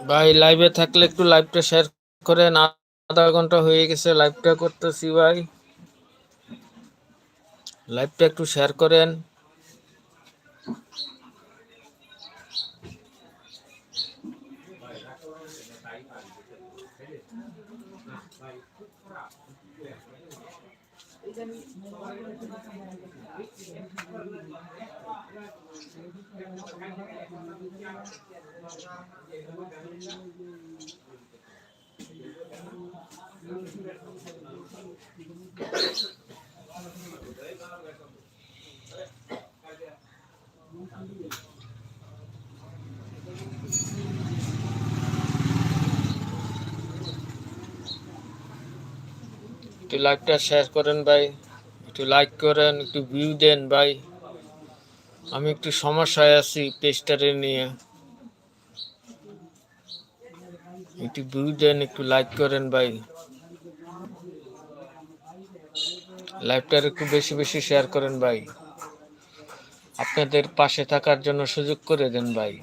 ভাই লাইভে থাকলে একটু লাইভটা শেয়ার করেন। আধা ঘন্টা হয়ে গেছে লাইভটা করতেছি ভাই, লাইভটা একটু শেয়ার করেন। একটু লাইভটা শেয়ার করেন ভাই, একটু লাইক করেন, একটু ভিউ দেন ভাই। আমি একটু সমস্যায় আছি পেজটারে নিয়ে, একটু ভিউ দেন, একটু লাইক করেন ভাই। লাইভটার একটু বেশি বেশি শেয়ার করেন ভাই, আপনাদের পাশে থাকার জন্য সুযোগ করে দেন ভাই।